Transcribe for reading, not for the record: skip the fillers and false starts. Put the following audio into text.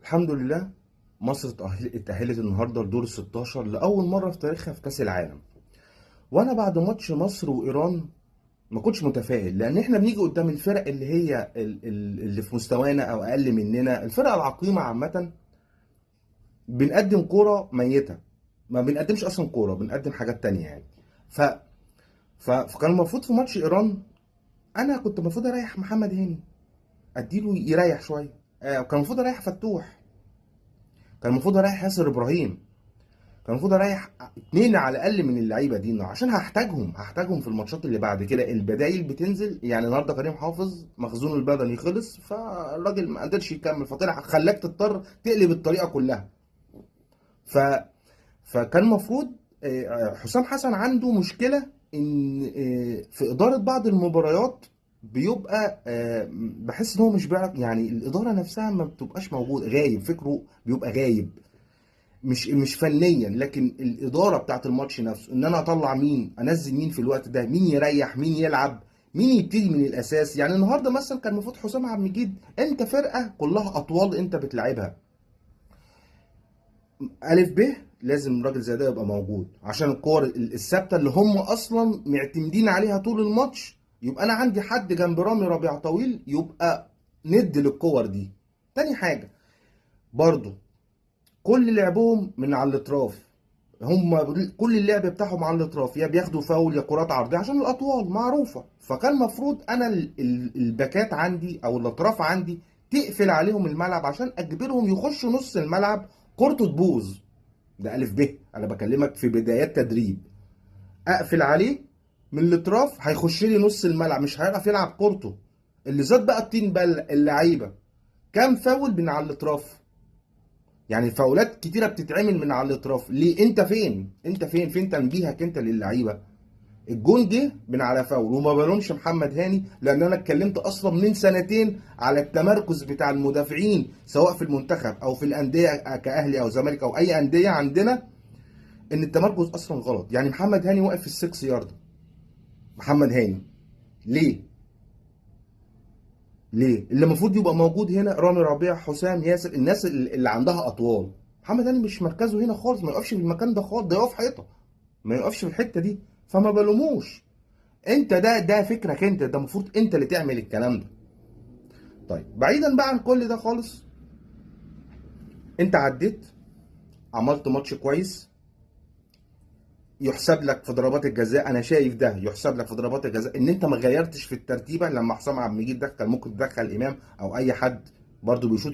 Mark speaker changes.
Speaker 1: الحمد لله. مصر اتأهلت النهارده لدور ال 16 لأول مرة في تاريخها في كأس العالم. وأنا بعد ماتش مصر وإيران ما كنتش متفائل، لأن إحنا بنيجي قدام الفرق اللي هي اللي في مستوانا أو أقل مننا، الفرق العقيمة عامة، بنقدم كورة ميتة. ما بنقدمش أصلا كورة، بنقدم حاجات تانية يعني. ف... فكان المفروض في ماتش إيران أنا كنت المفروض أريح محمد هاني، أديله يريح شوية. كان المفروض أريح فتوح، كان المفروض أريح ياسر إبراهيم، كان المفروض اريح اتنين على الاقل من اللعيبه دي عشان هحتاجهم في الماتشات اللي بعد كده. البدايل بتنزل، يعني النهارده كريم حافظ مخزونه البدني خلص، فالراجل ما قدرش يكمل، فطلع خلاك تضطر تقلب الطريقه كلها. ف فكان المفروض حسام حسن عنده مشكله ان في اداره بعض المباريات بيبقى بحس ان هو مش بيعرف، يعني الاداره نفسها ما بتبقاش موجود، غايب فكره، بيبقى غايب. مش فنيا، لكن الاداره بتاعت الماتش نفسه، ان انا اطلع مين، انزل مين في الوقت ده، مين يريح، مين يلعب، مين يبتدي من الاساس. يعني النهارده مثلا كان المفروض حسام عبد المجيد، انت فرقه كلها اطوال انت بتلعبها، الف ب، لازم راجل زي ده يبقى موجود عشان الكور الثابته اللي هم اصلا معتمدين عليها طول الماتش. يبقى انا عندي حد جنب رامي ربيع طويل يبقى ند للكور دي. تاني حاجه برضو، كل لعبهم من على الاطراف، هم كل اللعب بتاعهم على الاطراف، يا بياخدوا فاول يا كرات عرضيه عشان الاطوال معروفه. فكان المفروض انا الباكات عندي او الاطراف عندي تقفل عليهم الملعب عشان اجبرهم يخشوا نص الملعب، كورته تبوظ. ده الف ب، انا بكلمك في بدايات تدريب. اقفل عليه من الاطراف، هيخش لي نص الملعب، مش هيعرف يلعب كورته. اللي زاد بقى الطين بل اللعيبه، كام فاول من على الاطراف. يعني فاولات كتيره بتتعمل من على الاطراف. ليه؟ انت فين؟ فين تنبيهك انت للعيبه؟ الجون جه من على فاول، وما بلومش محمد هاني، لان انا اتكلمت اصلا من سنتين على التمركز بتاع المدافعين سواء في المنتخب او في الانديه كاهلي او زمالك او اي انديه عندنا، ان التمركز اصلا غلط. يعني محمد هاني واقف في السكس يارد. محمد هاني ليه؟ اللي المفروض يبقى موجود هنا رامي ربيع، حسام، ياسر، الناس اللي عندها اطوال. محمد هاني مش مركزه هنا خالص، ما يقفش في المكان ده خالص، ده يقف حيطه، ما يقفش في الحته دي. فما بلوموش. انت ده فكرك انت، ده المفروض انت اللي تعمل الكلام ده. طيب بعيدا بقى عن كل ده خالص، انت عديت، عملت ماتش كويس، يحسب لك في ضربات الجزاء. انا شايف ده يحسب لك في ضربات الجزاء، ان انت ما غيرتش في الترتيبه. لما حسام عبد المجيد دخل، ممكن تدخل امام او اي حد برضه بيشوط